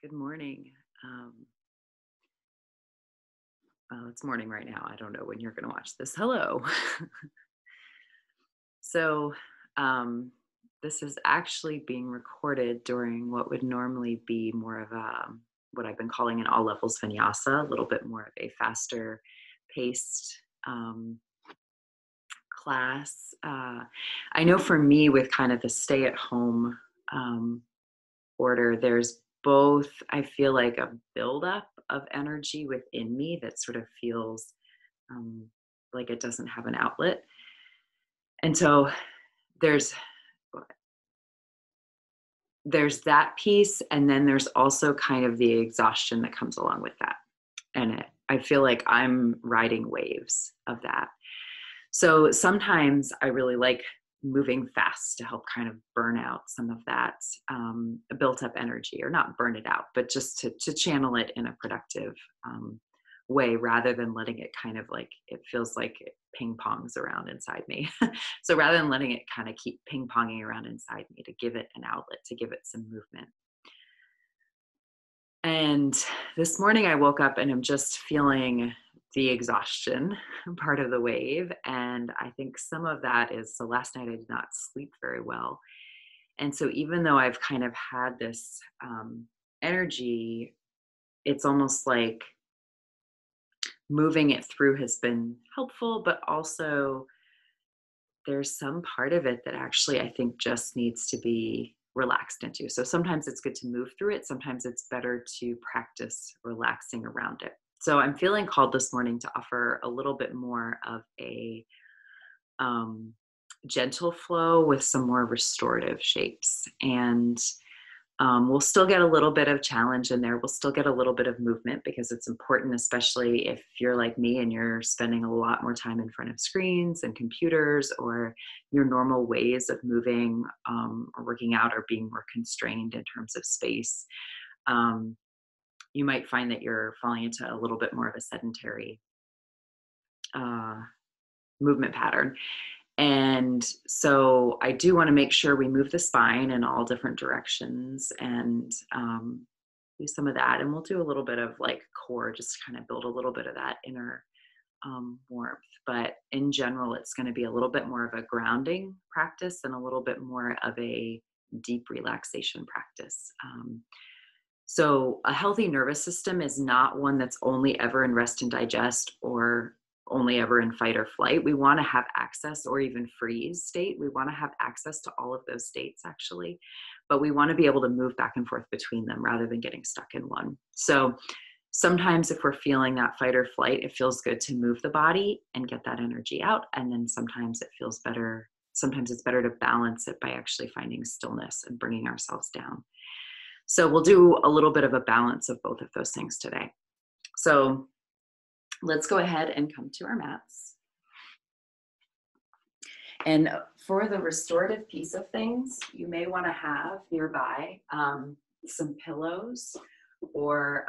Good morning. Um, well, it's morning right now. I don't know when you're going to watch this. Hello. so, um, this is actually being recorded during what would normally be more of what I've been calling an all levels vinyasa, a little bit more of a faster paced um, class. I know for me, with kind of the stay at home um, order, there's both, I feel like, a buildup of energy within me that sort of feels um, like it doesn't have an outlet. And so there's there's that piece, and then there's also kind of the exhaustion that comes along with that. And I feel like I'm riding waves of that. So sometimes I really like moving fast to help kind of burn out some of that built up energy, or not burn it out, but just to channel it in a productive way, rather than letting it kind of, like, it feels like it ping pongs around inside me. So rather than letting it kind of keep ping ponging around inside me, to give it an outlet, to give it some movement. And this morning I woke up and I'm just feeling the exhaustion part of the wave. And I think some of that is, so last night I did not sleep very well. And so even though I've kind of had this energy, it's almost like moving it through has been helpful, but also there's some part of it that actually I think just needs to be relaxed into. So sometimes it's good to move through it. Sometimes it's better to practice relaxing around it. So I'm feeling called this morning to offer a little bit more of a um, gentle flow with some more restorative shapes. And we'll still get a little bit of challenge in there. We'll still get a little bit of movement, because it's important, especially if you're like me and you're spending a lot more time in front of screens and computers, or your normal ways of moving or working out are being more constrained in terms of space. Um, you might find that you're falling into a little bit more of a sedentary uh, movement pattern. And so I do want to make sure we move the spine in all different directions, and do some of that. And we'll do a little bit of like core, just to kind of build a little bit of that inner warmth. But in general, it's going to be a little bit more of a grounding practice and a little bit more of a deep relaxation practice. So a healthy nervous system is not one that's only ever in rest and digest, or only ever in fight or flight. We want to have access, or even freeze state. We want to have access to all of those states, actually, but we want to be able to move back and forth between them rather than getting stuck in one. So sometimes if we're feeling that fight or flight, it feels good to move the body and get that energy out. And then sometimes it feels better. Sometimes it's better to balance it by actually finding stillness and bringing ourselves down. So we'll do a little bit of a balance of both of those things today. So let's go ahead and come to our mats. And for the restorative piece of things, you may want to have nearby some pillows, or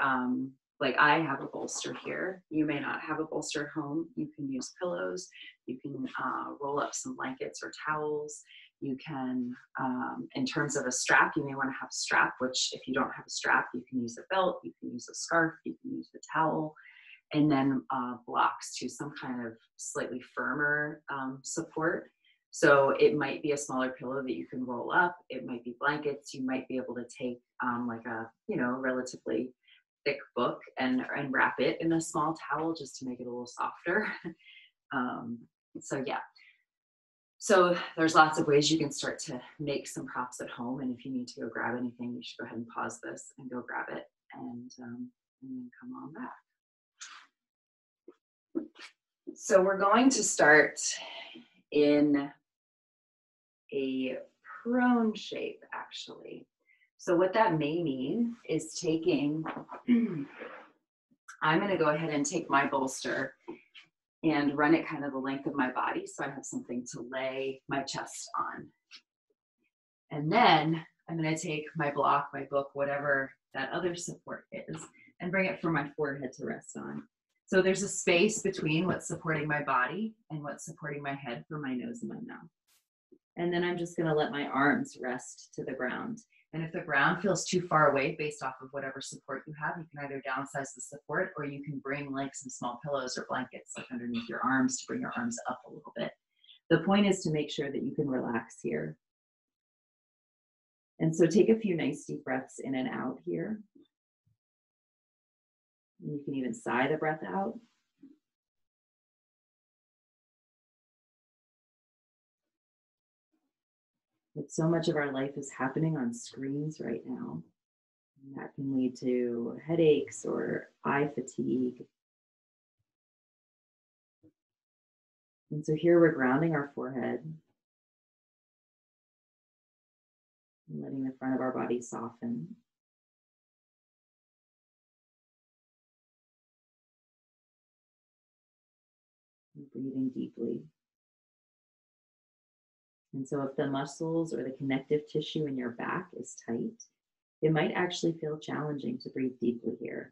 like I have a bolster here. You may not have a bolster at home. You can use pillows. You can roll up some blankets or towels. You can, in terms of a strap, you may want to have a strap, which if you don't have a strap, you can use a belt, you can use a scarf, you can use a towel, and then blocks to some kind of slightly firmer support. So it might be a smaller pillow that you can roll up. It might be blankets. You might be able to take like a, relatively thick book and wrap it in a small towel just to make it a little softer. So yeah. So there's lots of ways you can start to make some props at home. And if you need to go grab anything, you should go ahead and pause this and go grab it, and then come on back. So we're going to start in a prone shape, actually. So what that may mean is taking, I'm going to go ahead and take my bolster and run it kind of the length of my body, so I have something to lay my chest on. And then I'm going to take my block, my book, whatever that other support is, and bring it for my forehead to rest on. So there's a space between what's supporting my body and what's supporting my head for my nose and my mouth. And then I'm just going to let my arms rest to the ground. And if the ground feels too far away based off of whatever support you have, you can either downsize the support or you can bring like some small pillows or blankets like underneath your arms to bring your arms up a little bit. The point is to make sure that you can relax here. And so take a few nice deep breaths in and out here. And you can even sigh the breath out. But so much of our life is happening on screens right now. And that can lead to headaches or eye fatigue. And so here we're grounding our forehead and letting the front of our body soften. And breathing deeply. And so if the muscles or the connective tissue in your back is tight, it might actually feel challenging to breathe deeply here.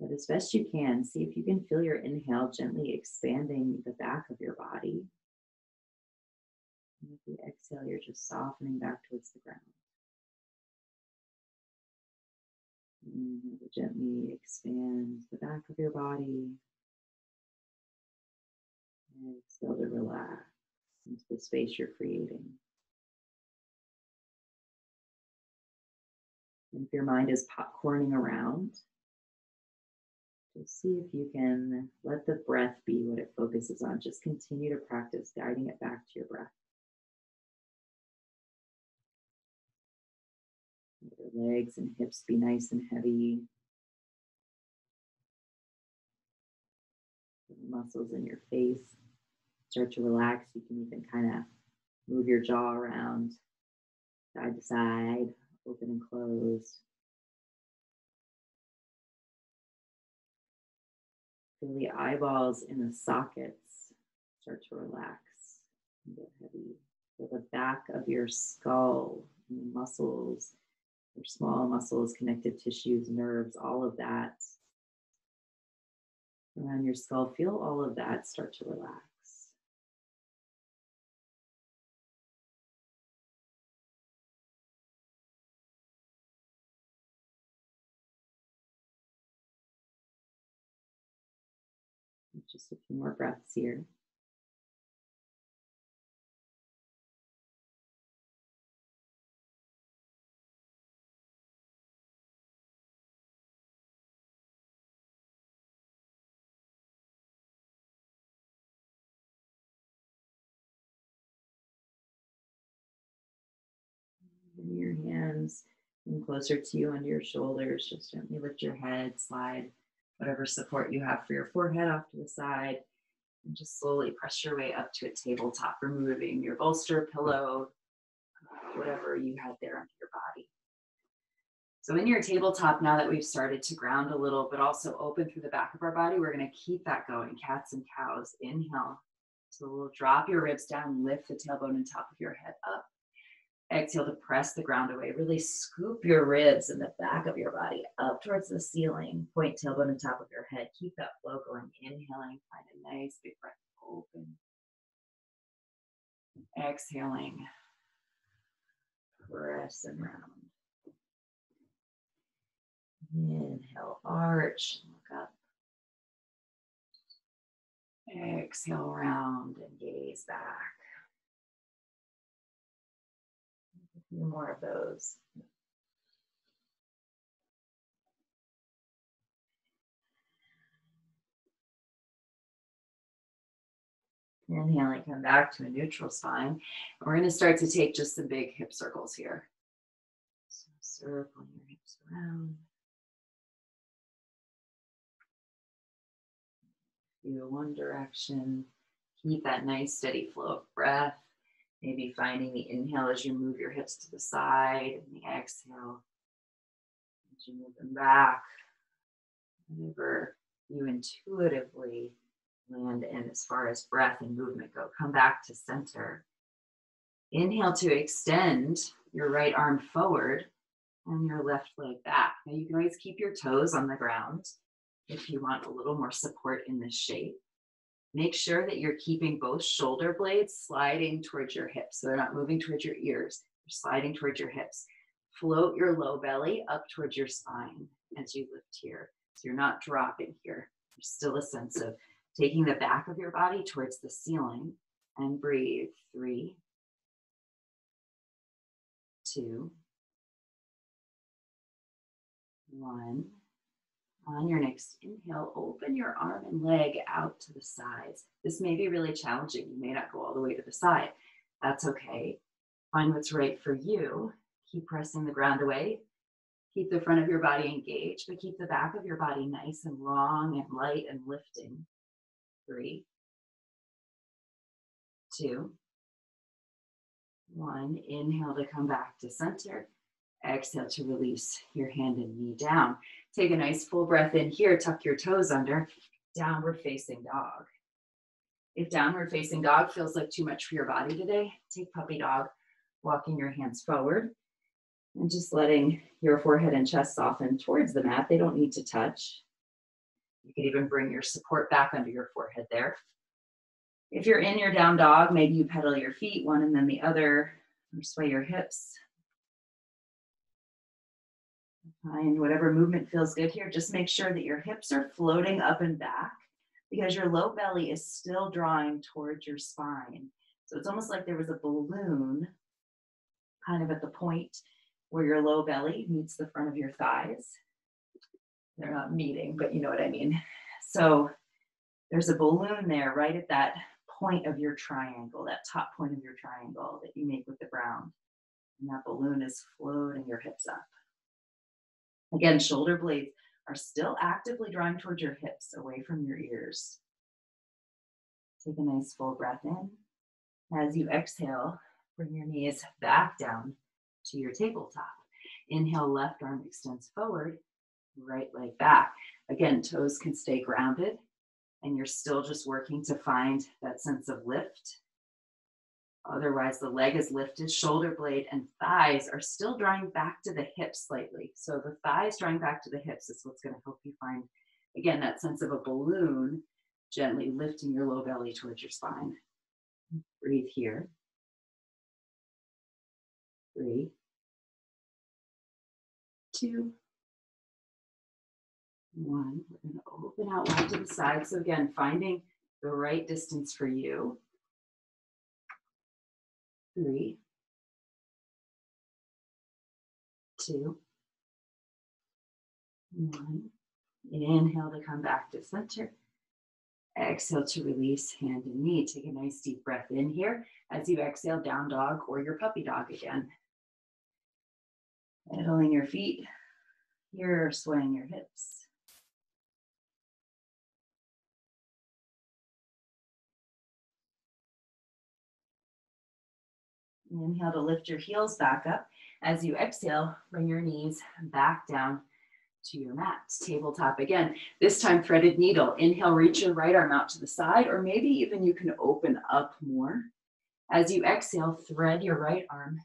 But as best you can, see if you can feel your inhale gently expanding the back of your body. And with the exhale, you're just softening back towards the ground. Inhale to gently expand the back of your body. And exhale to relax into the space you're creating. And if your mind is popcorning around, just see if you can let the breath be what it focuses on. Just continue to practice guiding it back to your breath. Let your legs and hips be nice and heavy. The muscles in your face start to relax. You can even kind of move your jaw around side to side, open and closed. Feel the eyeballs in the sockets start to relax and get heavy. Feel the back of your skull and the muscles, your small muscles, connective tissues, nerves, all of that around your skull. Feel all of that start to relax. Just a few more breaths here. Bring your hands in closer to you under your shoulders. Just gently lift your head, slide whatever support you have for your forehead off to the side, and just slowly press your way up to a tabletop, removing your bolster, pillow, whatever you had there under your body. So in your tabletop, now that we've started to ground a little, but also open through the back of our body, we're going to keep that going. Cats and cows. Inhale. So we'll drop your ribs down, lift the tailbone and top of your head up. Exhale to press the ground away. Really scoop your ribs and the back of your body up towards the ceiling. Point tailbone and top of your head. Keep that flow going. Inhaling, find a nice big breath. Open. Exhaling. Press and round. Inhale, arch, look up. Exhale, round and gaze back. A few more of those. Inhaling, come back to a neutral spine. We're going to start to take just some big hip circles here. So circling your hips around. You one direction. Keep that nice steady flow of breath. Maybe finding the inhale as you move your hips to the side, and the exhale as you move them back. Whenever you intuitively land in as far as breath and movement go, come back to center. Inhale to extend your right arm forward and your left leg back. Now you can always keep your toes on the ground if you want a little more support in this shape. Make sure that you're keeping both shoulder blades sliding towards your hips. So they're not moving towards your ears, they're sliding towards your hips. Float your low belly up towards your spine as you lift here. So you're not dropping here. There's still a sense of taking the back of your body towards the ceiling, and breathe. 3, 2, 1. On your next inhale, open your arm and leg out to the sides. This may be really challenging. You may not go all the way to the side. That's okay. Find what's right for you. Keep pressing the ground away. Keep the front of your body engaged, but keep the back of your body nice and long and light and lifting. 3, 2, 1. Inhale to come back to center. Exhale to release your hand and knee down. Take a nice full breath in here. Tuck your toes under. Downward facing dog. If downward facing dog feels like too much for your body today, take puppy dog, walking your hands forward and just letting your forehead and chest soften towards the mat. They don't need to touch. You can even bring your support back under your forehead there. If you're in your down dog, maybe you pedal your feet, one and then the other, or sway your hips. Find whatever movement feels good here. Just make sure that your hips are floating up and back because your low belly is still drawing towards your spine. So it's almost like there was a balloon kind of at the point where your low belly meets the front of your thighs. They're not meeting, but you know what I mean. So there's a balloon there right at that point of your triangle, that top point of your triangle that you make with the ground. And that balloon is floating your hips up. Again, shoulder blades are still actively drawing towards your hips, away from your ears. Take a nice full breath in. As you exhale, bring your knees back down to your tabletop. Inhale, left arm extends forward, right leg back. Again, toes can stay grounded, and you're still just working to find that sense of lift. Otherwise, the leg is lifted, shoulder blade and thighs are still drawing back to the hips slightly. So the thighs drawing back to the hips is what's going to help you find, again, that sense of a balloon, gently lifting your low belly towards your spine. Breathe here. 3, 2, 1. We're going to open out wide to the side. So again, finding the right distance for you. 3, 2, 1. Inhale to come back to center. Exhale to release hand and knee. Take a nice deep breath in here. As you exhale, down dog or your puppy dog again. Pedaling your feet. You're swaying your hips. Inhale to lift your heels back up. As you exhale, bring your knees back down to your mat. Tabletop again. This time threaded needle. Inhale, reach your right arm out to the side, or maybe even you can open up more. As you exhale, thread your right arm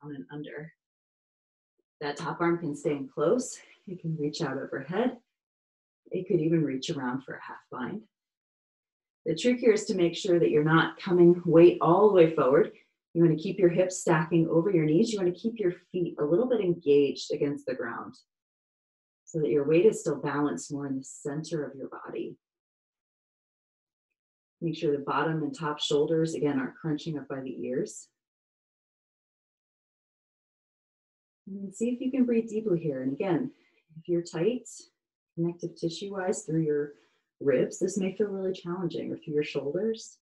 down and under. That top arm can stay in close. It can reach out overhead. It could even reach around for a half bind. The trick here is to make sure that you're not coming weight all the way forward. You want to keep your hips stacking over your knees. You want to keep your feet a little bit engaged against the ground so that your weight is still balanced more in the center of your body. Make sure the bottom and top shoulders, again, aren't crunching up by the ears. And see if you can breathe deeply here. And again, if you're tight, connective tissue-wise through your ribs, this may feel really challenging, or through your shoulders.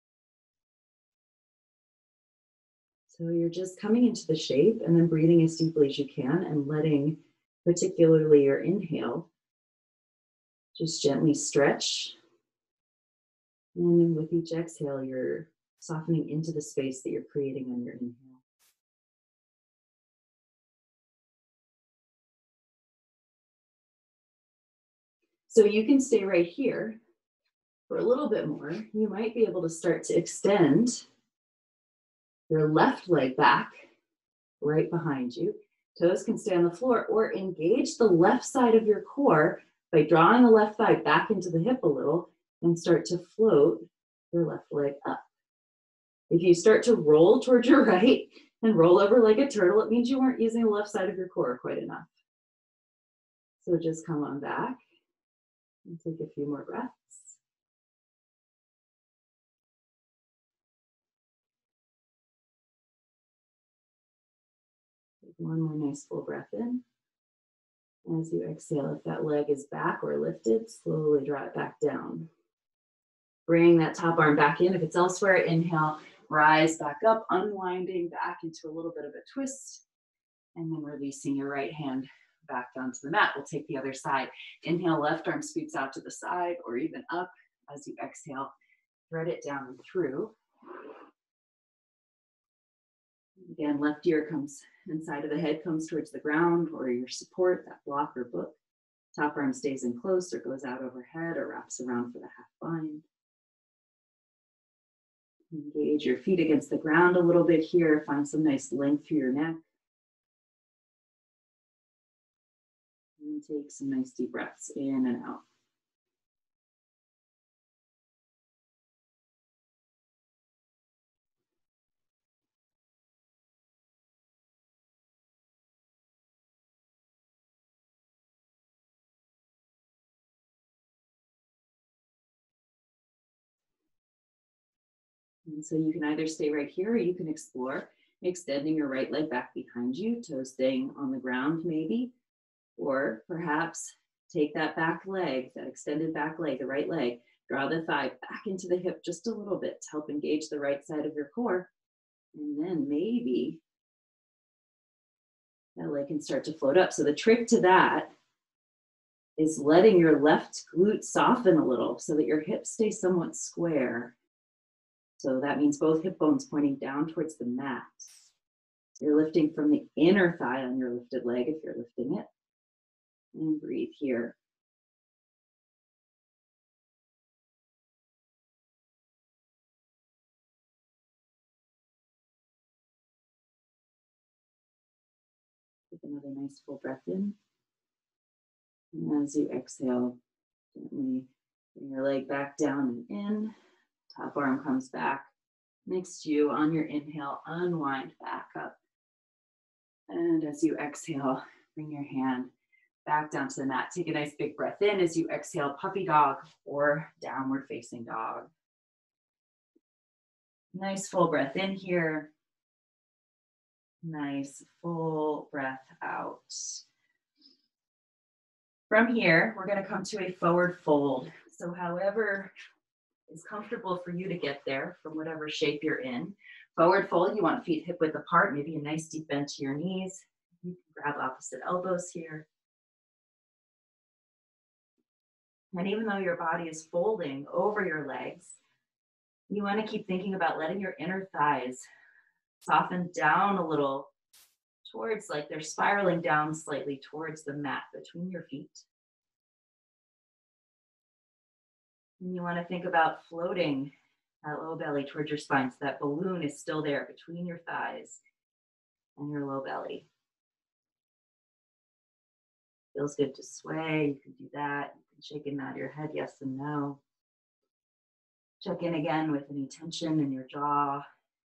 So you're just coming into the shape and then breathing as deeply as you can and letting, particularly your inhale, just gently stretch. And then with each exhale, you're softening into the space that you're creating on your inhale. So you can stay right here for a little bit more. You might be able to start to extend your left leg back right behind you. Toes can stay on the floor, or engage the left side of your core by drawing the left thigh back into the hip a little and start to float your left leg up. If you start to roll towards your right and roll over like a turtle, it means you weren't using the left side of your core quite enough. So just come on back and take a few more breaths. Take one more nice full breath in. As you exhale, if that leg is back or lifted, slowly draw it back down. Bring that top arm back in. If it's elsewhere, inhale, rise back up, unwinding back into a little bit of a twist, and then releasing your right hand back down to the mat. We'll take the other side. Inhale, left arm sweeps out to the side or even up. As you exhale, thread it down and through. Again, left ear comes inside of the head, comes towards the ground or your support, that block or book. Top arm stays in close or goes out overhead or wraps around for the half bind. Engage your feet against the ground a little bit here. Find some nice length through your neck. And take some nice deep breaths in and out. And so you can either stay right here or you can explore extending your right leg back behind you, toes staying on the ground maybe, or perhaps take that back leg, that extended back leg, the right leg, draw the thigh back into the hip just a little bit to help engage the right side of your core. And then maybe that leg can start to float up. So the trick to that is letting your left glute soften a little so that your hips stay somewhat square. So that means both hip bones pointing down towards the mat. You're lifting from the inner thigh on your lifted leg if you're lifting it. And breathe here. Take another nice full breath in. And as you exhale, gently bring your leg back down and in. Top arm comes back next to you. On your inhale, unwind back up. And as you exhale, bring your hand back down to the mat. Take a nice big breath in as you exhale, puppy dog or downward facing dog. Nice full breath in here. Nice full breath out. From here, we're going to come to a forward fold. So however is comfortable for you to get there from whatever shape you're in. Forward fold, you want feet hip width apart, maybe a nice deep bend to your knees. You can grab opposite elbows here. And even though your body is folding over your legs, you want to keep thinking about letting your inner thighs soften down a little towards, like they're spiraling down slightly towards the mat between your feet. And you want to think about floating that low belly towards your spine so that balloon is still there between your thighs and your low belly. Feels good to sway. You can do that. You can shake and nod your head yes and no. Check in again with any tension in your jaw,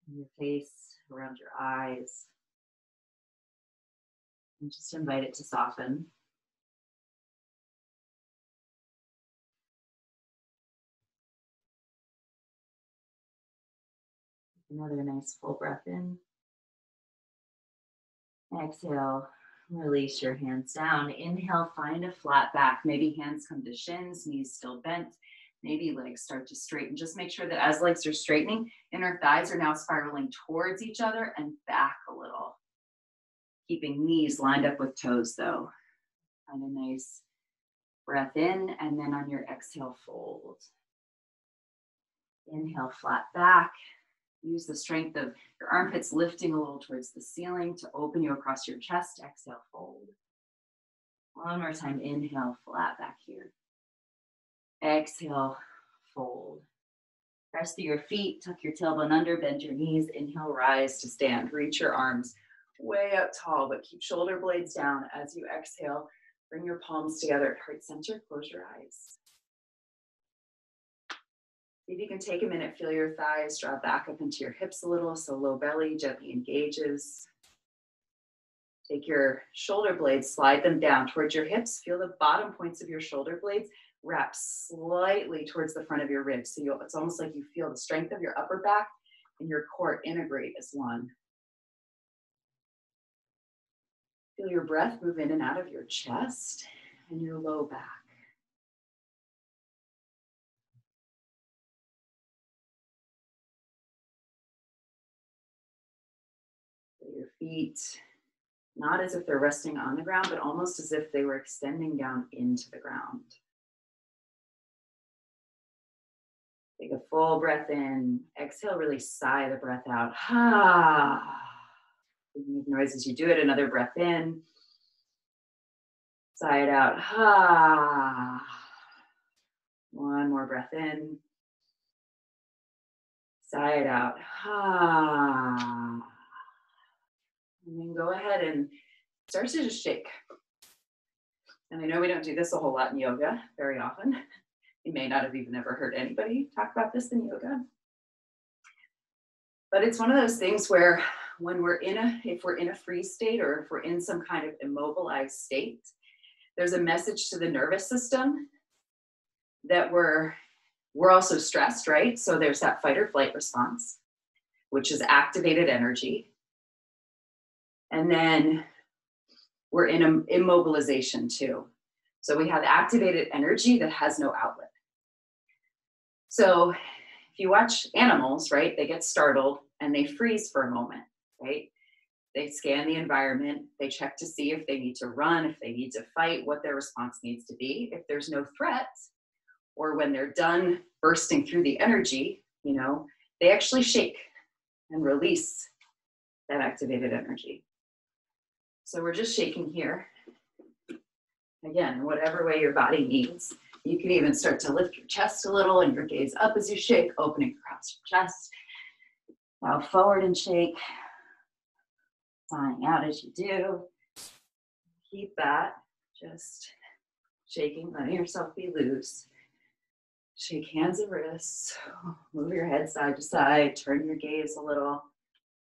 in your face, around your eyes. And just invite it to soften. Another nice full breath in. Exhale, release your hands down. Inhale, find a flat back. Maybe hands come to shins, knees still bent. Maybe legs start to straighten. Just make sure that as legs are straightening, inner thighs are now spiraling towards each other and back a little. Keeping knees lined up with toes though. Find a nice breath in, and then on your exhale, fold. Inhale, flat back. Use the strength of your armpits lifting a little towards the ceiling to open you across your chest. Exhale, fold. One more time, inhale, flat back here. Exhale, fold. Press through your feet, tuck your tailbone under, bend your knees. Inhale, rise to stand. Reach your arms way up tall, but keep shoulder blades down. As you exhale, bring your palms together at heart center. Close your eyes. See if you can take a minute, feel your thighs draw back up into your hips a little, so low belly gently engages. Take your shoulder blades, slide them down towards your hips. Feel the bottom points of your shoulder blades wrap slightly towards the front of your ribs. So it's almost like you feel the strength of your upper back and your core integrate as one. Feel your breath move in and out of your chest and your low back. Feel your feet, not as if they're resting on the ground, but almost as if they were extending down into the ground. Take a full breath in. Exhale, really sigh the breath out. You can make noise as you do it. Another breath in. Sigh it out. One more breath in. Sigh it out. And then go ahead and start to just shake. And I know we don't do this a whole lot in yoga very often. You may not have even ever heard anybody talk about this in yoga. But it's one of those things where when if we're in a freeze state or if we're in some kind of immobilized state, there's a message to the nervous system that we're also stressed, right? So there's that fight or flight response, which is activated energy. And then we're in immobilization too. So we have activated energy that has no outlet. So if you watch animals, right, they get startled and they freeze for a moment, right? They scan the environment, they check to see if they need to run, if they need to fight, what their response needs to be. If there's no threat, or when they're done bursting through the energy, they actually shake and release that activated energy. So we're just shaking here. Again, whatever way your body needs. You can even start to lift your chest a little and your gaze up as you shake, opening across your chest. Bow forward and shake. Sighing out as you do. Keep that, just shaking, letting yourself be loose. Shake hands and wrists. Move your head side to side. Turn your gaze a little.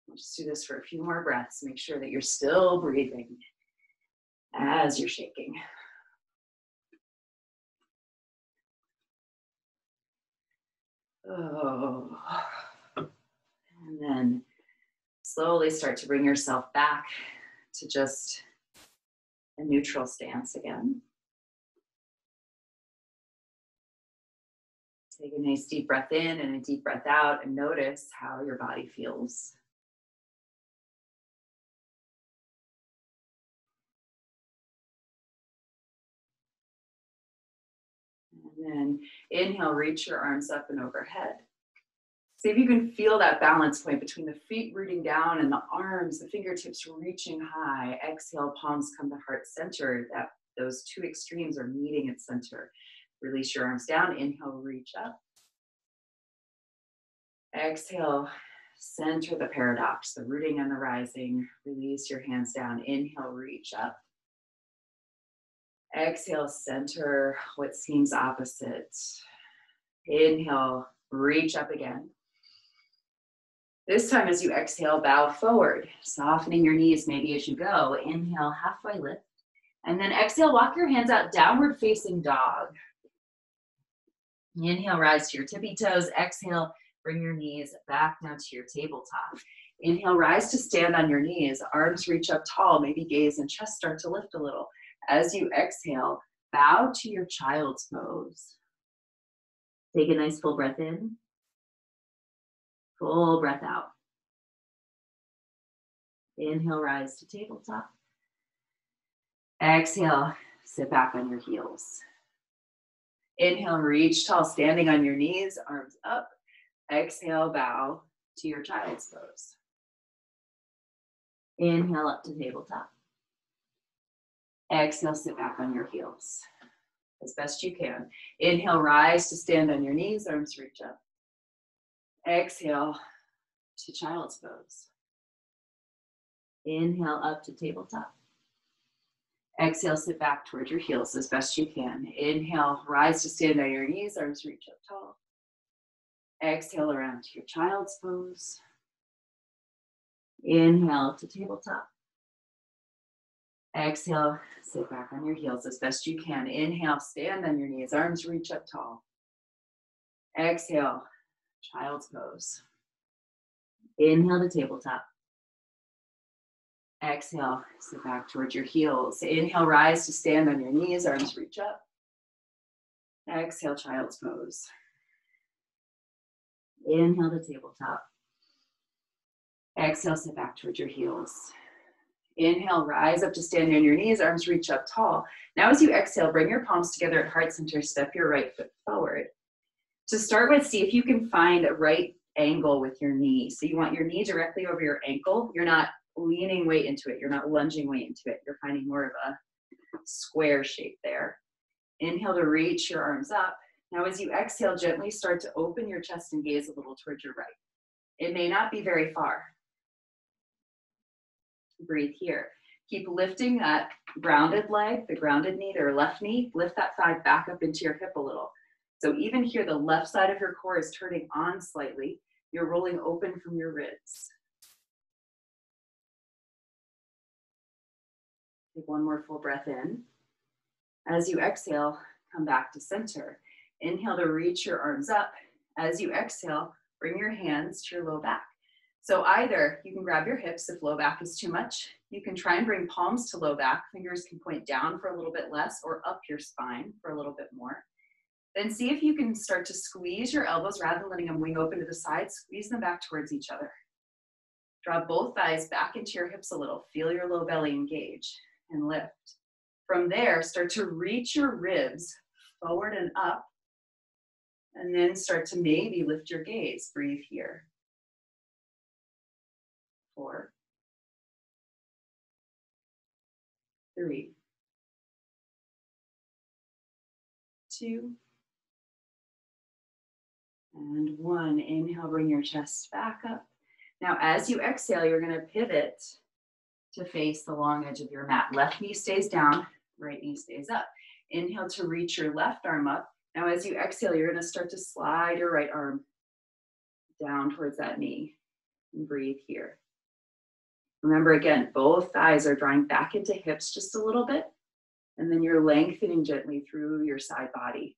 We'll just do this for a few more breaths. Make sure that you're still breathing as you're shaking. Oh. And then slowly start to bring yourself back to just a neutral stance again. Take a nice deep breath in and a deep breath out and notice how your body feels. And then inhale, reach your arms up and overhead. See if you can feel that balance point between the feet rooting down and the arms, the fingertips reaching high. Exhale, palms come to heart center. Those two extremes are meeting at center. Release your arms down. Inhale, reach up. Exhale, center the paradox, the rooting and the rising. Release your hands down. Inhale, reach up. Exhale, center what seems opposite. Inhale, reach up again. This time as you exhale, bow forward, softening your knees maybe as you go. Inhale, halfway lift. And then exhale, walk your hands out, downward facing dog. Inhale, rise to your tippy toes. Exhale, bring your knees back down to your tabletop. Inhale, rise to stand on your knees. Arms reach up tall, maybe gaze and chest start to lift a little. As you exhale, bow to your child's pose. Take a nice full breath in. Full breath out. Inhale, rise to tabletop. Exhale, sit back on your heels. Inhale, reach tall, standing on your knees, arms up. Exhale, bow to your child's pose. Inhale, up to tabletop. Exhale, sit back on your heels as best you can. Inhale, rise to stand on your knees, arms reach up. Exhale to child's pose. Inhale, up to tabletop. Exhale, sit back towards your heels as best you can. Inhale, rise to stand on your knees, arms reach up tall. Exhale around to your child's pose. Inhale to tabletop. Exhale, sit back on your heels as best you can. Inhale, stand on your knees, arms reach up tall. Exhale, child's pose. Inhale to tabletop. Exhale, sit back towards your heels. Inhale, rise to stand on your knees, arms reach up. Exhale, child's pose. Inhale to tabletop. Exhale, sit back towards your heels. Inhale, rise up to stand on your knees, arms reach up tall. Now as you exhale, bring your palms together at heart center, step your right foot forward. To start with, see if you can find a right angle with your knee. So you want your knee directly over your ankle. You're not leaning weight into it. You're not lunging weight into it. You're finding more of a square shape there. Inhale to reach your arms up. Now as you exhale, gently start to open your chest and gaze a little towards your right. It may not be very far. Breathe here. Keep lifting that grounded leg, the grounded knee, or left knee. Lift that thigh back up into your hip a little. So even here, the left side of your core is turning on slightly. You're rolling open from your ribs. Take one more full breath in. As you exhale, come back to center. Inhale to reach your arms up. As you exhale, bring your hands to your low back. So either you can grab your hips if low back is too much. You can try and bring palms to low back. Fingers can point down for a little bit less or up your spine for a little bit more. Then see if you can start to squeeze your elbows rather than letting them wing open to the side. Squeeze them back towards each other. Draw both thighs back into your hips a little. Feel your low belly engage and lift. From there, start to reach your ribs forward and up. And then start to maybe lift your gaze. Breathe here. 4, 3, 2, and 1. Inhale, bring your chest back up. Now, as you exhale, you're going to pivot to face the long edge of your mat. Left knee stays down, right knee stays up. Inhale to reach your left arm up. Now, as you exhale, you're going to start to slide your right arm down towards that knee. And breathe here. Remember, again, both thighs are drawing back into hips just a little bit, and then you're lengthening gently through your side body.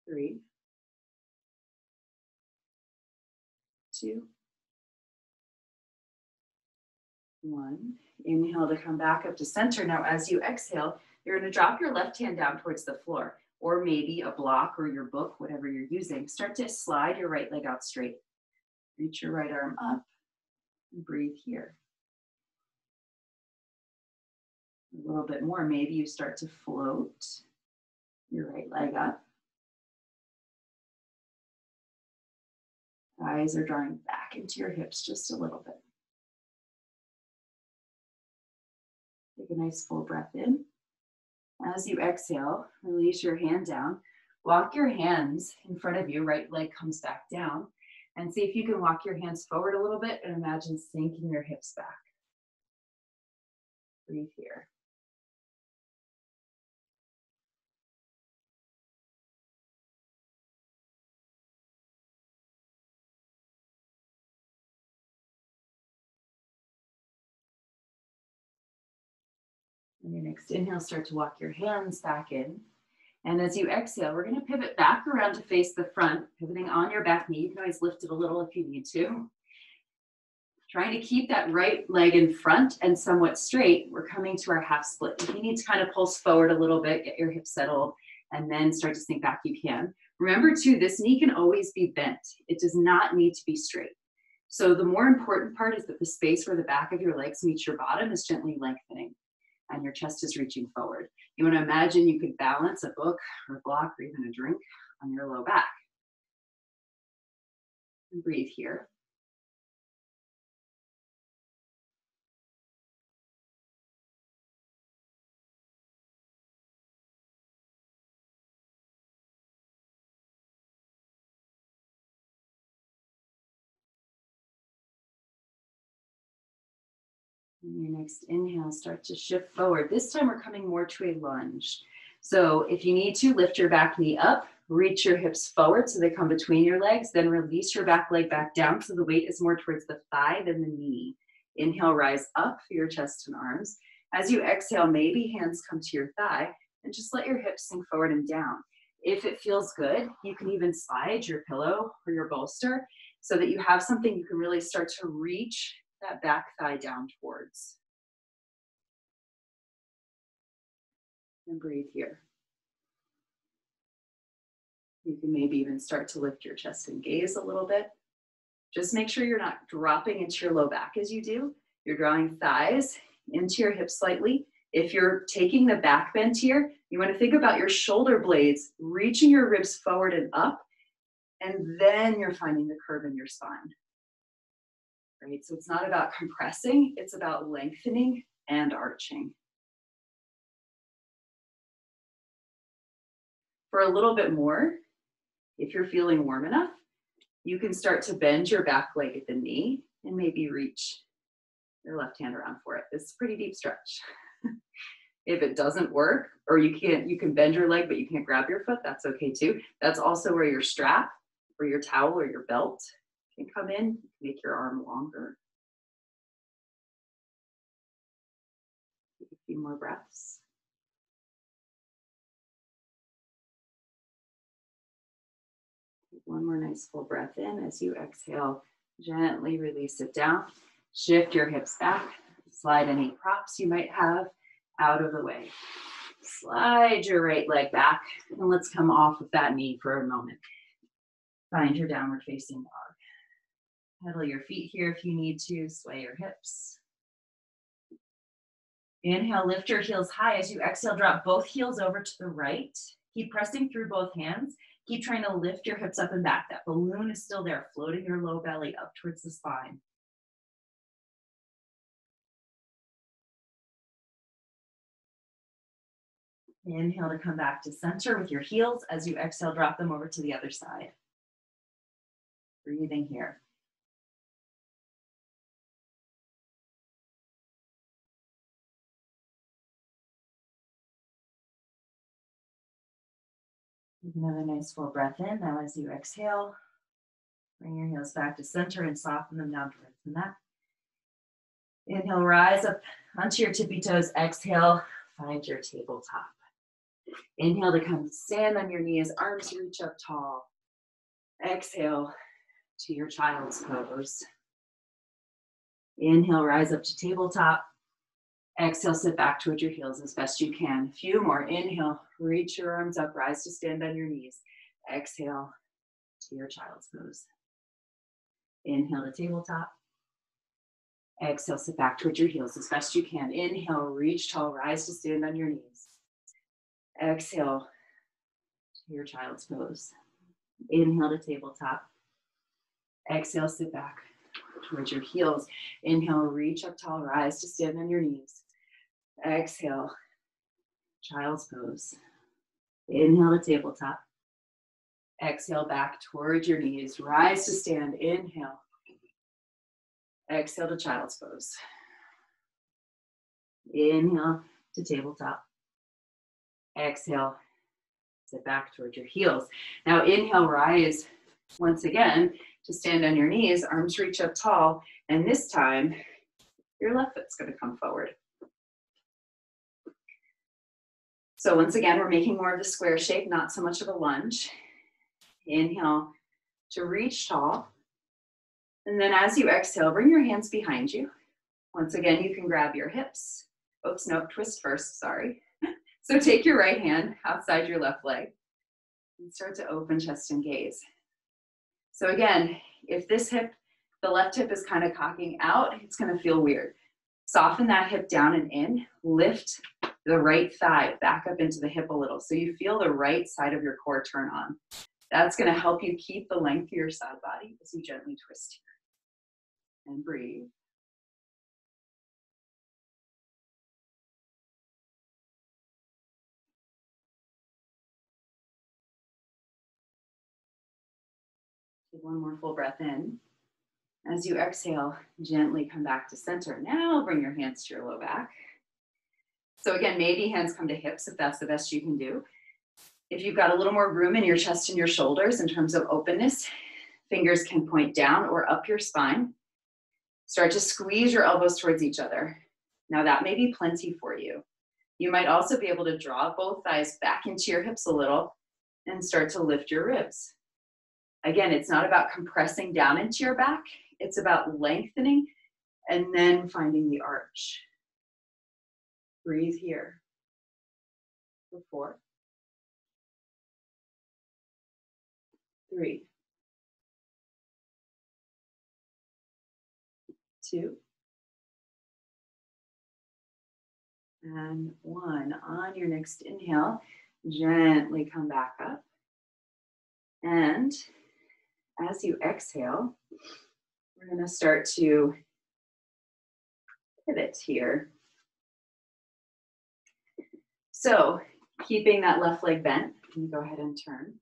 3, 2, 1. Inhale to come back up to center. Now, as you exhale, you're going to drop your left hand down towards the floor, or maybe a block or your book, whatever you're using. Start to slide your right leg out straight. Reach your right arm up and breathe here. A little bit more. Maybe you start to float your right leg up. Thighs are drawing back into your hips just a little bit. Take a nice full breath in. As you exhale, release your hand down. Walk your hands in front of you. Right leg comes back down. And see if you can walk your hands forward a little bit and imagine sinking your hips back. Breathe here. And your next inhale, start to walk your hands back in. And as you exhale, we're going to pivot back around to face the front, pivoting on your back knee. You can always lift it a little if you need to. Trying to keep that right leg in front and somewhat straight. We're coming to our half split. If you need to kind of pulse forward a little bit, get your hips settled, and then start to sink back, you can. Remember too, this knee can always be bent. It does not need to be straight. So the more important part is that the space where the back of your legs meets your bottom is gently lengthening and your chest is reaching forward. You want to imagine you could balance a book or a block or even a drink on your low back. And breathe here. And your next inhale, start to shift forward. This time we're coming more to a lunge. So if you need to, lift your back knee up, Reach your hips forward so they come between your legs, then release your back leg back down so the weight is more towards the thigh than the knee. Inhale, rise up for your chest and arms. As you exhale, maybe hands come to your thigh and just let your hips sink forward and down. If it feels good, you can even slide your pillow or your bolster so that you have something you can really start to reach that back thigh down towards. And breathe here. You can maybe even start to lift your chest and gaze a little bit. Just make sure you're not dropping into your low back as you do. You're drawing thighs into your hips slightly. If you're taking the back bend here, you want to think about your shoulder blades reaching your ribs forward and up, and then you're finding the curve in your spine. Right? So it's not about compressing, it's about lengthening and arching. For a little bit more, if you're feeling warm enough, you can start to bend your back leg at the knee and maybe reach your left hand around for it. It's a pretty deep stretch. If it doesn't work, or you can bend your leg, but you can't grab your foot, that's okay too. That's also where your strap or your towel or your belt can come in, make your arm longer. Take a few more breaths. Take one more nice full breath in. As you exhale, gently release it down. Shift your hips back. Slide any props you might have out of the way. Slide your right leg back, and let's come off of that knee for a moment. Find your downward facing dog. Pedal your feet here if you need to. Sway your hips. Inhale, lift your heels high. As you exhale, drop both heels over to the right. Keep pressing through both hands. Keep trying to lift your hips up and back. That balloon is still there, floating your low belly up towards the spine. Inhale to come back to center with your heels. As you exhale, drop them over to the other side. Breathing here. Take another nice full breath in. Now as you exhale, bring your heels back to center and soften them down towards the mat. Inhale, rise up onto your tippy toes. Exhale, find your tabletop. Inhale to come stand on your knees, arms reach up tall. Exhale to your child's pose. Inhale, rise up to tabletop. Exhale, sit back towards your heels as best you can. A few more. Inhale, reach your arms up, rise to stand on your knees. Exhale to your child's pose. Inhale to tabletop. Exhale, sit back towards your heels as best you can. Inhale, reach tall, rise to stand on your knees. Exhale to your child's pose. Inhale to tabletop. Exhale, sit back towards your heels. Inhale, reach up tall, rise to stand on your knees. Exhale, child's pose. Inhale to tabletop. Exhale, back towards your knees. Rise to stand. Inhale. Exhale to child's pose. Inhale to tabletop. Exhale, sit back towards your heels. Now inhale, rise once again to stand on your knees, arms reach up tall, and this time your left foot's going to come forward. So once again, we're making more of the square shape, not so much of a lunge. Inhale to reach tall. And then as you exhale, bring your hands behind you. Once again, you can grab your hips. Oops, no, twist first, sorry. So take your right hand outside your left leg and start to open chest and gaze. So again, if this hip, the left hip is kind of cocking out, it's going to feel weird. Soften that hip down and in. Lift the right thigh back up into the hip a little so you feel the right side of your core turn on. That's going to help you keep the length of your side body as you gently twist here. And breathe. Take one more full breath in. As you exhale, gently come back to center. Now bring your hands to your low back. So again, maybe hands come to hips if that's the best you can do. If you've got a little more room in your chest and your shoulders in terms of openness, fingers can point down or up your spine. Start to squeeze your elbows towards each other. Now that may be plenty for you. You might also be able to draw both thighs back into your hips a little and start to lift your ribs. Again, it's not about compressing down into your back. It's about lengthening and then finding the arch. Breathe here. For 4, 3, 2, and 1. On your next inhale, gently come back up. And as you exhale, we're going to start to pivot here. So keeping that left leg bent, you can go ahead and turn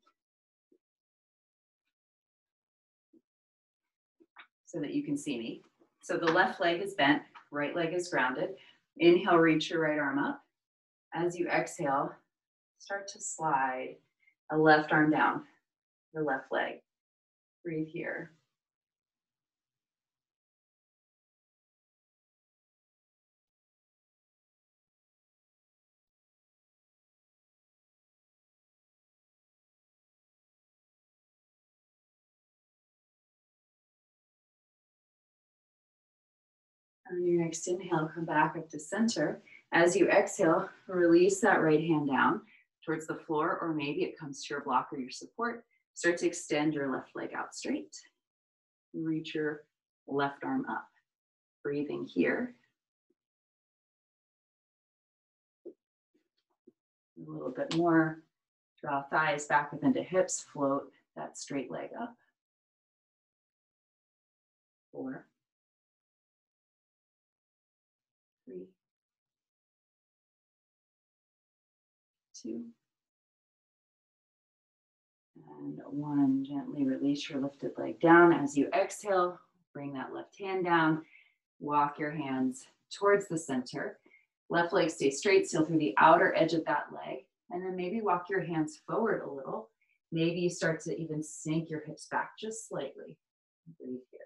so that you can see me. So the left leg is bent, right leg is grounded. Inhale, reach your right arm up. As you exhale, start to slide a left arm down your left leg. Breathe here. On your next inhale, come back up to center. As you exhale, release that right hand down towards the floor, or maybe it comes to your block or your support. Start to extend your left leg out straight. Reach your left arm up. Breathing here. A little bit more. Draw thighs back up into hips. Float that straight leg up. 4, 3, 2, and 1. Gently release your lifted leg down. As you exhale, bring that left hand down. Walk your hands towards the center. Left leg stays straight, seal through the outer edge of that leg. And then maybe walk your hands forward a little. Maybe you start to even sink your hips back just slightly. Breathe here.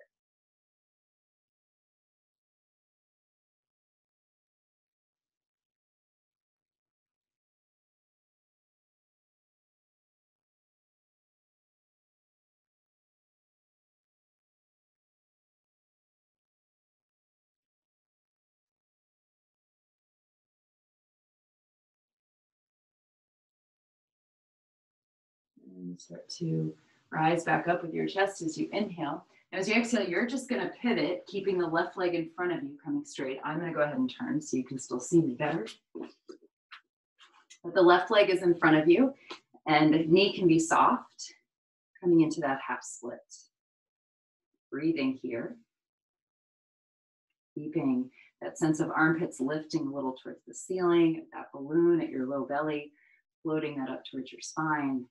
And start to rise back up with your chest as you inhale. As you exhale, you're just going to pivot, keeping the left leg in front of you coming straight. I'm going to go ahead and turn so you can still see me better. But the left leg is in front of you, and the knee can be soft, coming into that half split. Breathing here. Keeping that sense of armpits lifting a little towards the ceiling, that balloon at your low belly, floating that up towards your spine.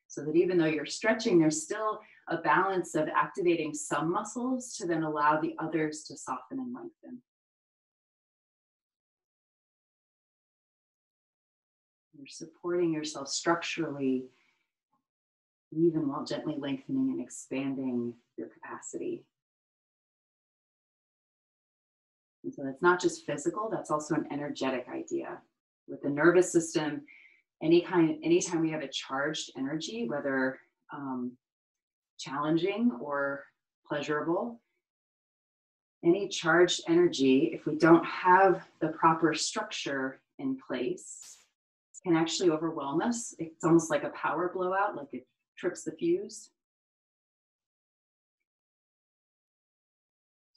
So that even though you're stretching, there's still a balance of activating some muscles to then allow the others to soften and lengthen. You're supporting yourself structurally, even while gently lengthening and expanding your capacity. And so that's not just physical, that's also an energetic idea. With the nervous system, anytime we have a charged energy, whether challenging or pleasurable, any charged energy, if we don't have the proper structure in place, can actually overwhelm us. It's almost like a power blowout, like it trips the fuse.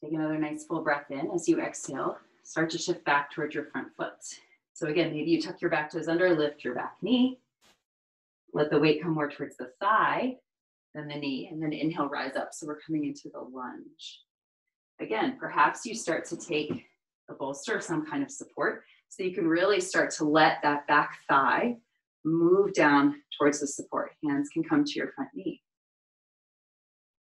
Take another nice full breath in. As you exhale, start to shift back towards your front foot. So again, maybe you tuck your back toes under, lift your back knee. Let the weight come more towards the thigh than the knee, and then inhale, rise up. So we're coming into the lunge. Again, perhaps you start to take a bolster, some kind of support, so you can really start to let that back thigh move down towards the support. Hands can come to your front knee.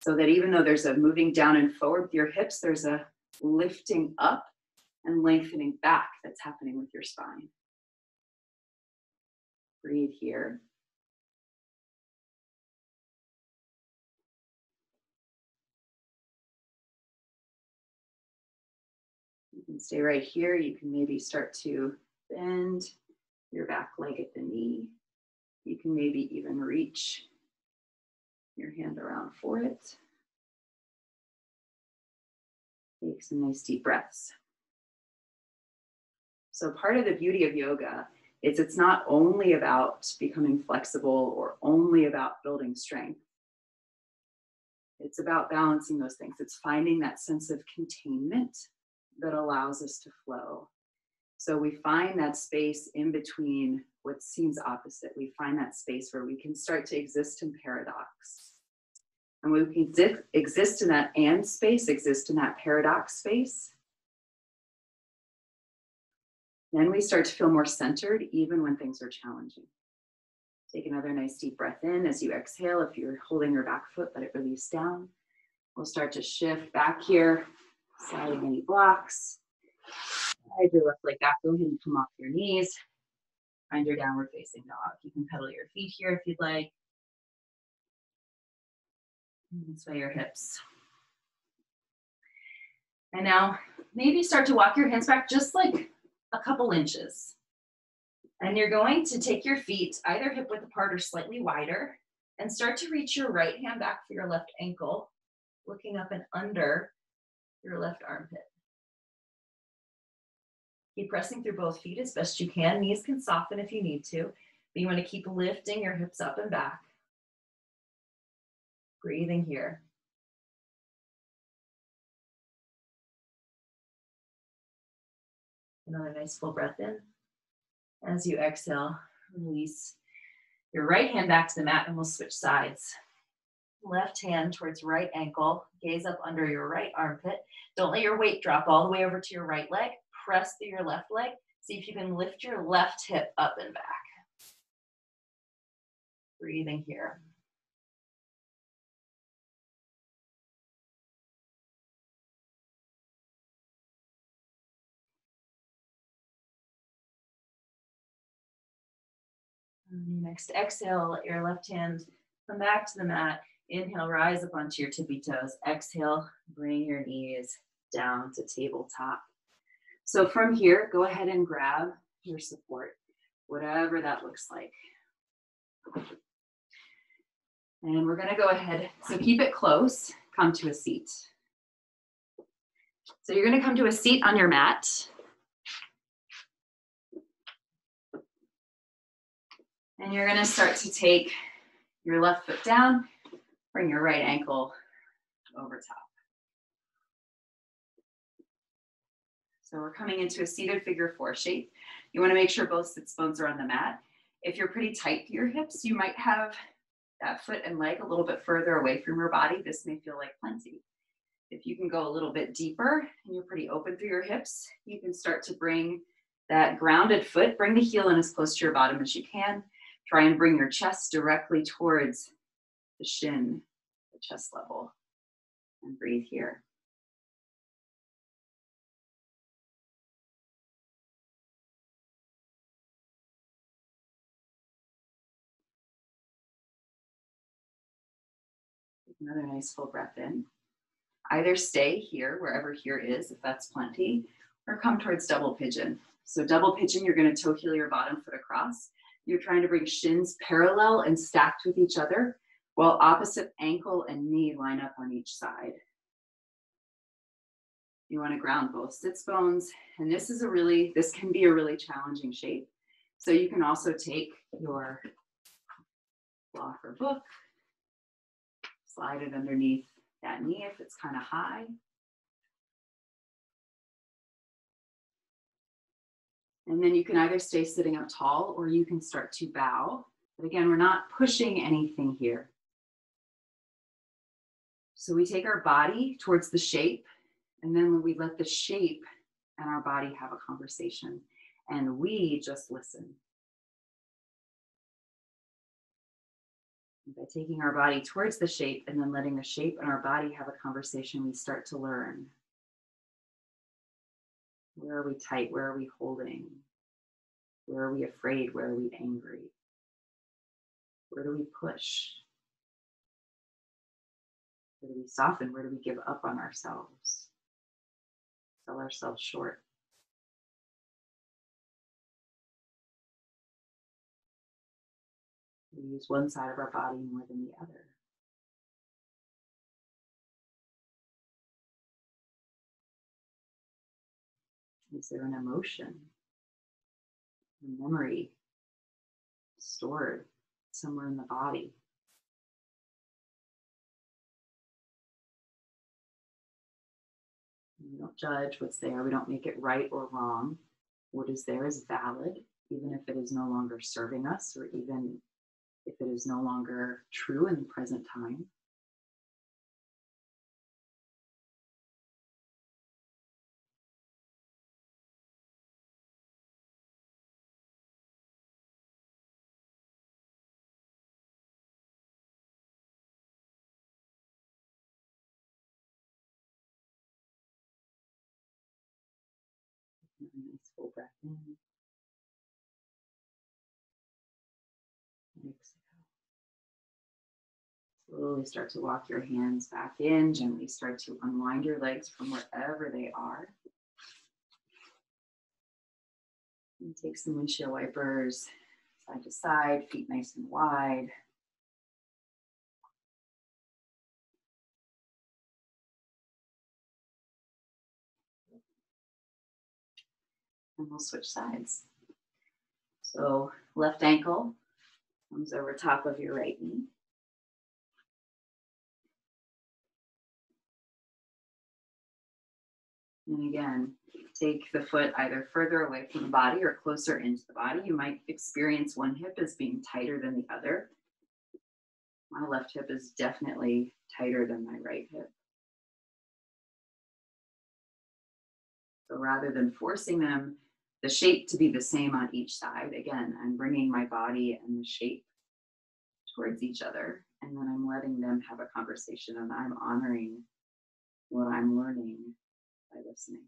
So that even though there's a moving down and forward with your hips, there's a lifting up and lengthening back that's happening with your spine. Breathe here. You can stay right here. You can maybe start to bend your back leg at the knee. You can maybe even reach your hand around for it. Take some nice deep breaths. So part of the beauty of yoga is it's not only about becoming flexible or only about building strength. It's about balancing those things. It's finding that sense of containment that allows us to flow. So we find that space in between what seems opposite. We find that space where we can start to exist in paradox. And when we can exist in that and space, exist in that paradox space, then we start to feel more centered even when things are challenging. Take another nice deep breath in as you exhale. If you're holding your back foot, let it release down. We'll start to shift back here, sliding any blocks. Slide your left leg back. Go ahead and come off your knees. Find your downward facing dog. You can pedal your feet here if you'd like. And sway your hips. And now maybe start to walk your hands back just like a couple inches. And you're going to take your feet either hip width apart or slightly wider and start to reach your right hand back for your left ankle, looking up and under your left armpit. Keep pressing through both feet as best you can. Knees can soften if you need to, but you want to keep lifting your hips up and back. Breathing here. Another nice full breath in. As you exhale, release your right hand back to the mat and we'll switch sides. Left hand towards right ankle, gaze up under your right armpit. Don't let your weight drop all the way over to your right leg. Press through your left leg. See if you can lift your left hip up and back. Breathing here. On your next exhale, let your left hand come back to the mat. Inhale, rise up onto your tippy toes. Exhale, bring your knees down to tabletop. So from here, go ahead and grab your support, whatever that looks like. And we're gonna go ahead, so keep it close, come to a seat. So you're gonna come to a seat on your mat. And you're gonna start to take your left foot down, bring your right ankle over top. So we're coming into a seated figure four shape. You wanna make sure both sits bones are on the mat. If you're pretty tight to your hips, you might have that foot and leg a little bit further away from your body. This may feel like plenty. If you can go a little bit deeper and you're pretty open through your hips, you can start to bring that grounded foot, bring the heel in as close to your bottom as you can. Try and bring your chest directly towards the shin, the chest level, and breathe here. Take another nice full breath in. Either stay here, wherever here is, if that's plenty, or come towards double pigeon. So double pigeon, you're gonna toe heel your bottom foot across. You're trying to bring shins parallel and stacked with each other, while opposite ankle and knee line up on each side. You wanna ground both sits bones, and this can be a really challenging shape. So you can also take your block or book, slide it underneath that knee if it's kind of high. And then you can either stay sitting up tall or you can start to bow. But again, we're not pushing anything here. So we take our body towards the shape, and then we let the shape and our body have a conversation, and we just listen. By taking our body towards the shape and then letting the shape and our body have a conversation, we start to learn. Where are we tight? Where are we holding? Where are we afraid? Where are we angry? Where do we push? Where do we soften? Where do we give up on ourselves? Sell ourselves short? We use one side of our body more than the other. Is there an emotion, a memory stored somewhere in the body? We don't judge what's there. We don't make it right or wrong. What is there is valid, even if it is no longer serving us, or even if it is no longer true in the present time. A nice full breath in. Exhale. Slowly start to walk your hands back in. Gently start to unwind your legs from wherever they are. And take some windshield wipers side to side, feet nice and wide. And we'll switch sides. So left ankle comes over top of your right knee. And again, take the foot either further away from the body or closer into the body. You might experience one hip as being tighter than the other. My left hip is definitely tighter than my right hip. So rather than forcing the shape to be the same on each side, again, I'm bringing my body and the shape towards each other. And then I'm letting them have a conversation, and I'm honoring what I'm learning by listening.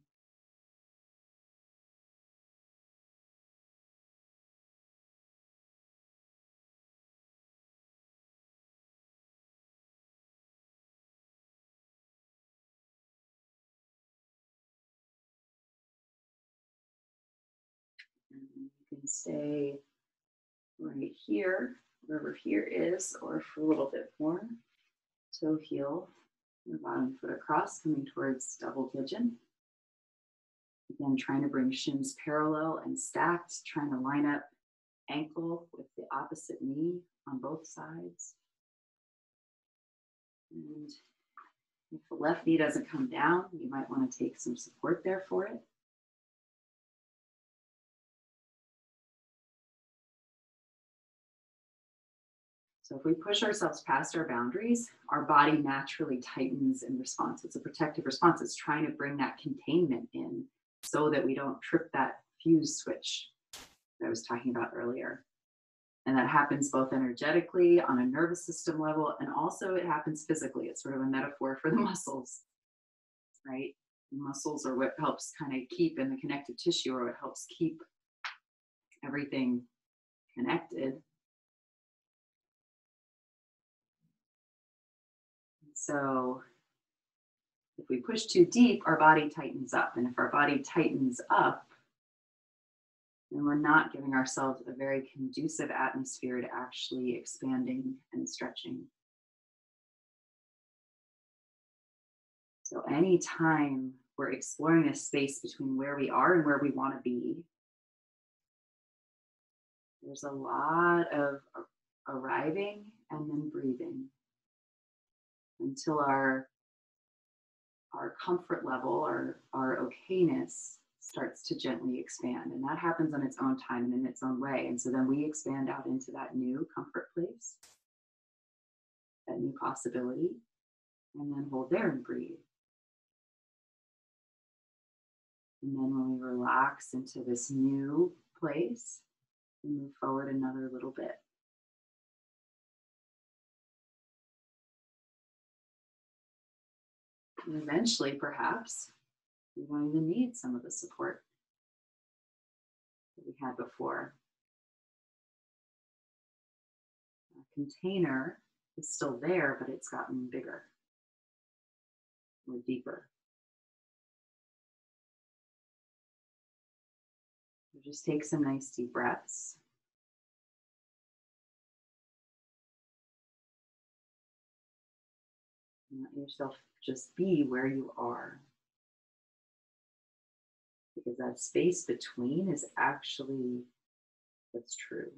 And you can stay right here, wherever here is, or for a little bit more. Toe heel, your bottom foot across, coming towards double pigeon. Again, trying to bring shins parallel and stacked, trying to line up ankle with the opposite knee on both sides. And if the left knee doesn't come down, you might want to take some support there for it. So if we push ourselves past our boundaries, our body naturally tightens in response. It's a protective response. It's trying to bring that containment in so that we don't trip that fuse switch that I was talking about earlier. And that happens both energetically on a nervous system level, and also it happens physically. It's sort of a metaphor for the muscles, right? The muscles are what helps kind of keep in the connective tissue, or what helps keep everything connected. So if we push too deep, our body tightens up. And if our body tightens up, then we're not giving ourselves a very conducive atmosphere to actually expanding and stretching. So anytime we're exploring this space between where we are and where we want to be, there's a lot of arriving and then breathing until our comfort level, our okayness starts to gently expand. And that happens on its own time and in its own way. And so then we expand out into that new comfort place, that new possibility, and then hold there and breathe. And then when we relax into this new place, we move forward another little bit. And eventually, perhaps, we won't even need some of the support that we had before. container is still there, but it's gotten bigger or deeper. So just take some nice deep breaths. And let yourself just be where you are. Because that space between is actually what's true.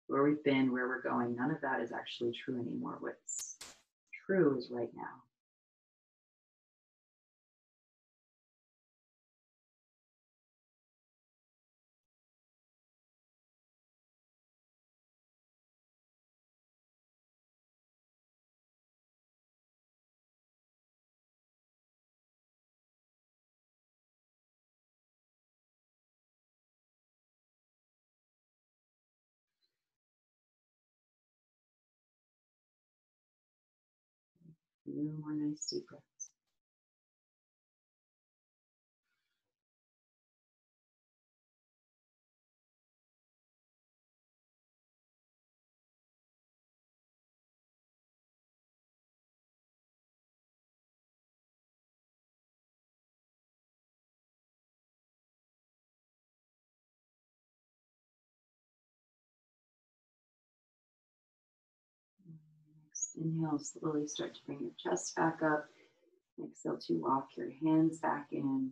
Where we've been, where we're going, none of that is actually true anymore. What's true is right now. A little more nice deep breaths. Next inhale, slowly start to bring your chest back up. Exhale to walk your hands back in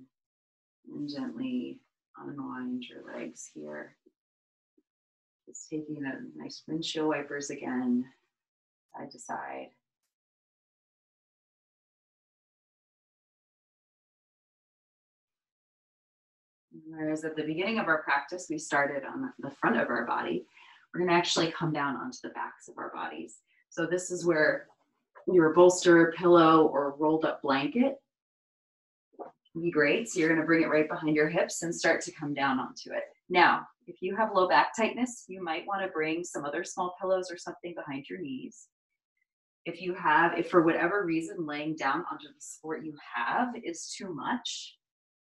and gently unwind your legs here. Just taking the nice windshield wipers again, side to side. Whereas at the beginning of our practice, we started on the front of our body, we're going to actually come down onto the backs of our bodies. So this is where your bolster, pillow, or rolled up blanket would be great. So you're going to bring it right behind your hips and start to come down onto it. Now, if you have low back tightness, you might want to bring some other small pillows or something behind your knees. If for whatever reason laying down onto the support you have is too much,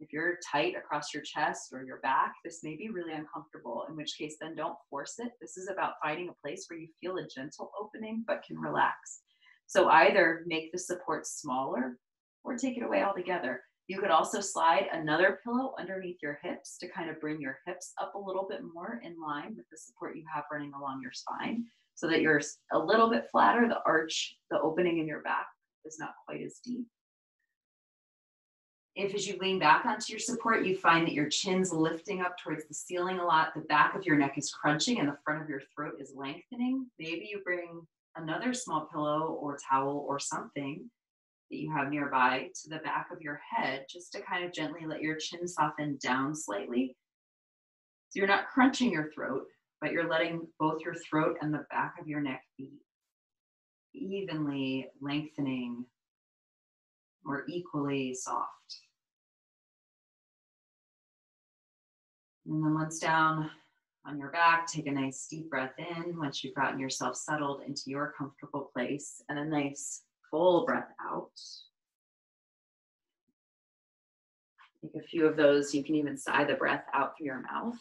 if you're tight across your chest or your back, this may be really uncomfortable, in which case then don't force it. This is about finding a place where you feel a gentle opening but can relax. So either make the support smaller or take it away altogether. You could also slide another pillow underneath your hips to kind of bring your hips up a little bit more in line with the support you have running along your spine, so that you're a little bit flatter. The arch, the opening in your back is not quite as deep. If as you lean back onto your support, you find that your chin's lifting up towards the ceiling a lot, the back of your neck is crunching and the front of your throat is lengthening, maybe you bring another small pillow or towel or something that you have nearby to the back of your head, just to kind of gently let your chin soften down slightly. So you're not crunching your throat, but you're letting both your throat and the back of your neck be evenly lengthening or equally soft. And then once down on your back, take a nice deep breath in once you've gotten yourself settled into your comfortable place, and a nice full breath out. Take a few of those. You can even sigh the breath out through your mouth.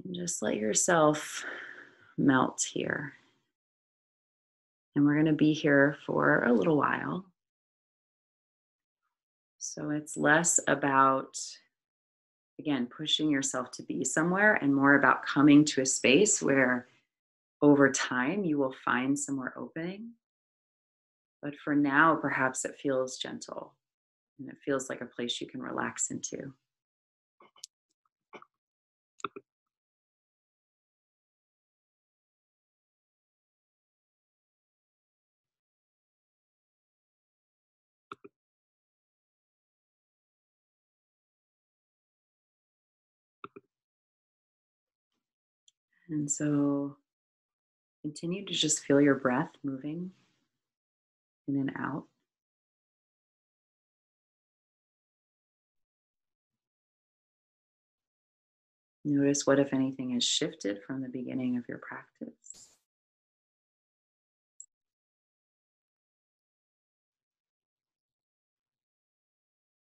And just let yourself melt here. And we're going to be here for a little while. So it's less about, again, pushing yourself to be somewhere and more about coming to a space where over time you will find some more opening. But for now, perhaps it feels gentle and it feels like a place you can relax into. And so continue to just feel your breath moving in and out. Notice what, if anything, has shifted from the beginning of your practice.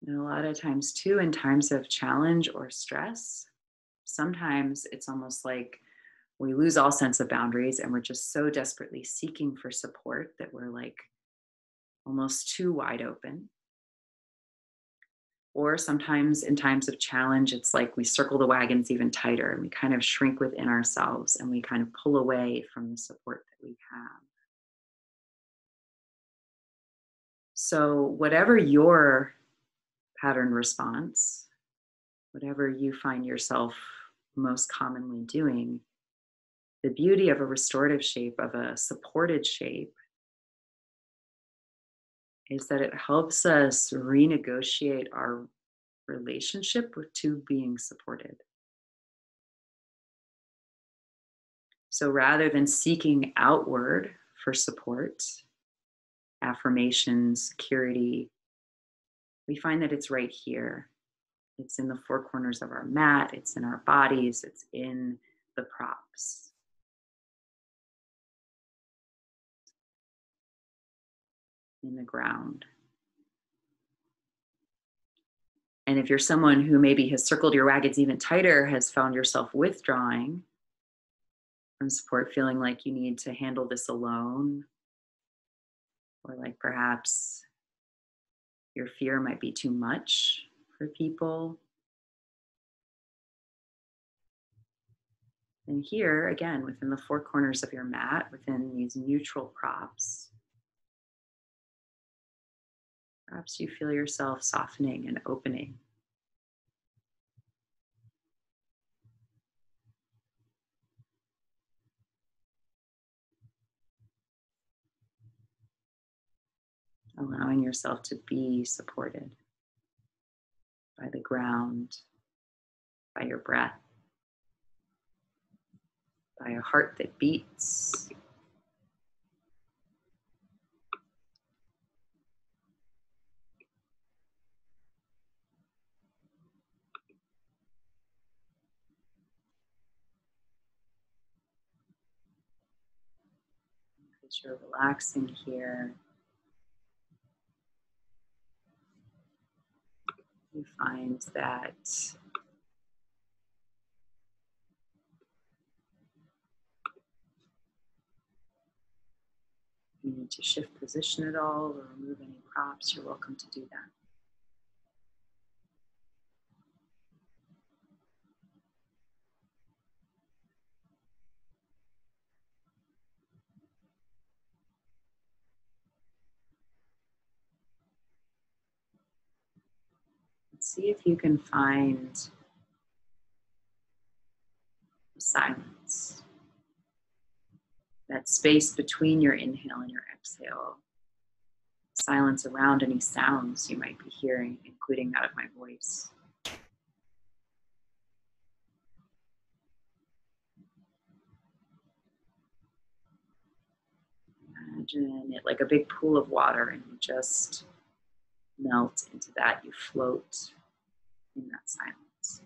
And a lot of times, too, in times of challenge or stress, sometimes it's almost like we lose all sense of boundaries and we're just so desperately seeking for support that we're like almost too wide open. Or sometimes in times of challenge, it's like we circle the wagons even tighter and we kind of shrink within ourselves and we kind of pull away from the support that we have. So, whatever your pattern response, whatever you find yourself most commonly doing, the beauty of a restorative shape, of a supported shape, is that it helps us renegotiate our relationship to being supported. So rather than seeking outward for support, affirmation, security, we find that it's right here. It's in the four corners of our mat, it's in our bodies, it's in the props, in the ground. And if you're someone who maybe has circled your wagons even tighter, has found yourself withdrawing from support, feeling like you need to handle this alone, or like perhaps your fear might be too much for people. And here, again, within the four corners of your mat, within these neutral props, perhaps you feel yourself softening and opening. Allowing yourself to be supported by the ground, by your breath, by a heart that beats. As you're relaxing here, you find that you need to shift position at all or remove any props, you're welcome to do that. See if you can find silence, that space between your inhale and your exhale, silence around any sounds you might be hearing, including that of my voice. Imagine it like a big pool of water and you just melt into that, you float in that silence.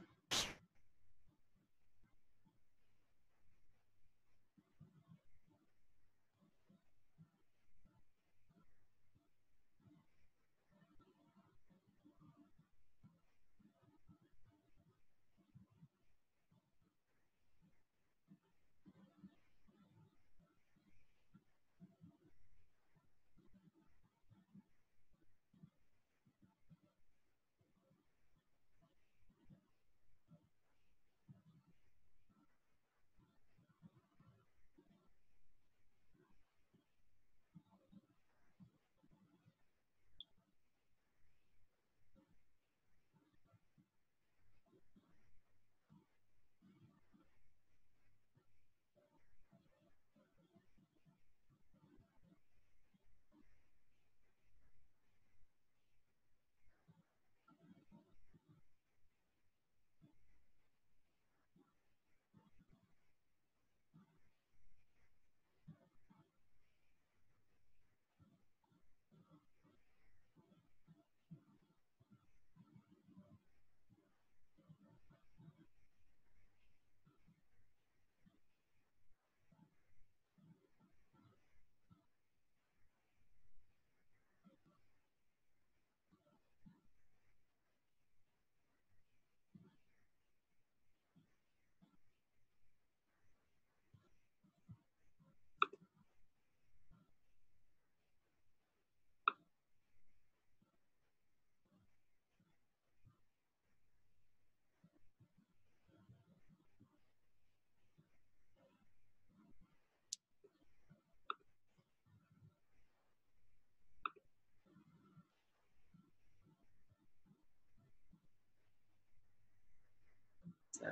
So,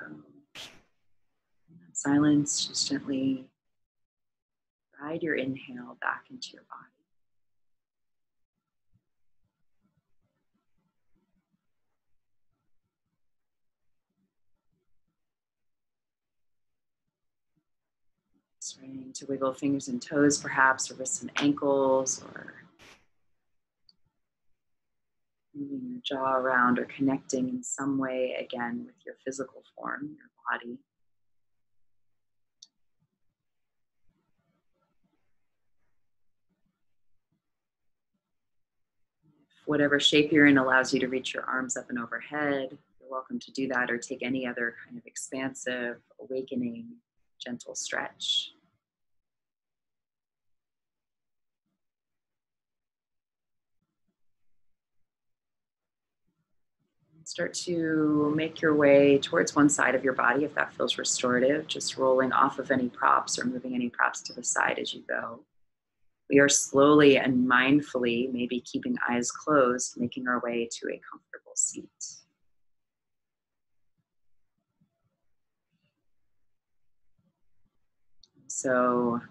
in that silence, just gently guide your inhale back into your body. Starting to wiggle fingers and toes, perhaps, or wrists and ankles, or moving your jaw around or connecting in some way again with your physical form, your body. If whatever shape you're in allows you to reach your arms up and overhead, you're welcome to do that, or take any other kind of expansive, awakening, gentle stretch. Start to make your way towards one side of your body if that feels restorative, just rolling off of any props or moving any props to the side as you go. We are slowly and mindfully, maybe keeping eyes closed, making our way to a comfortable seat. So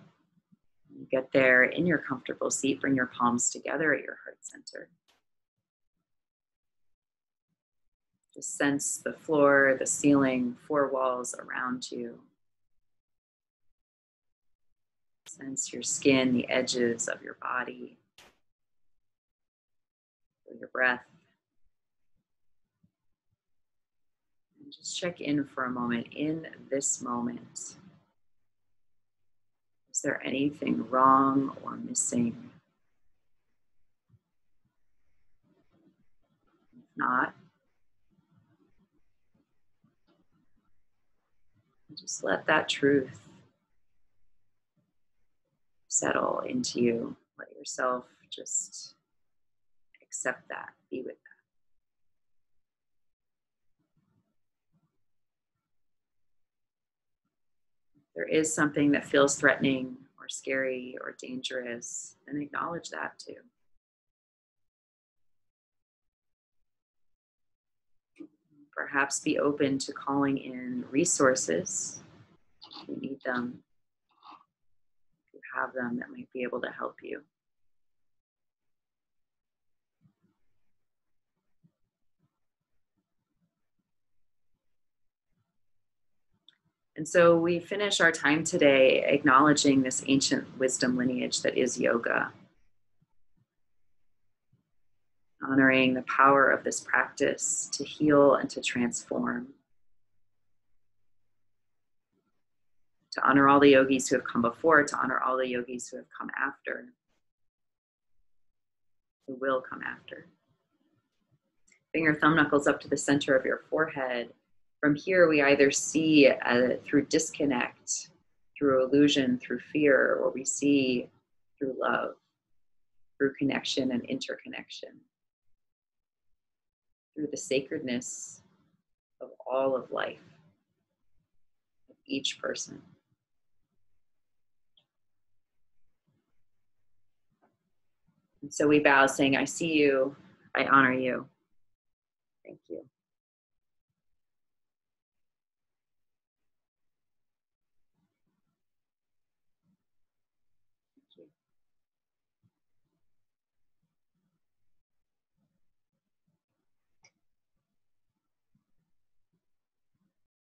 you get there in your comfortable seat, bring your palms together at your heart center. Just sense the floor, the ceiling, four walls around you. Sense your skin, the edges of your body, feel your breath. And just check in for a moment. In this moment, is there anything wrong or missing? If not, just let that truth settle into you. Let yourself just accept that, be with that. If there is something that feels threatening or scary or dangerous, then acknowledge that too. Perhaps be open to calling in resources if you need them, if you have them that might be able to help you. And so we finish our time today acknowledging this ancient wisdom lineage that is yoga, honoring the power of this practice to heal and to transform, to honor all the yogis who have come before, to honor all the yogis who have come after, who will come after. Bring your thumb knuckles up to the center of your forehead. From here, we either see through disconnect, through illusion, through fear, or we see through love, through connection and interconnection, through the sacredness of all of life, of each person. And so we bow saying, I see you, I honor you.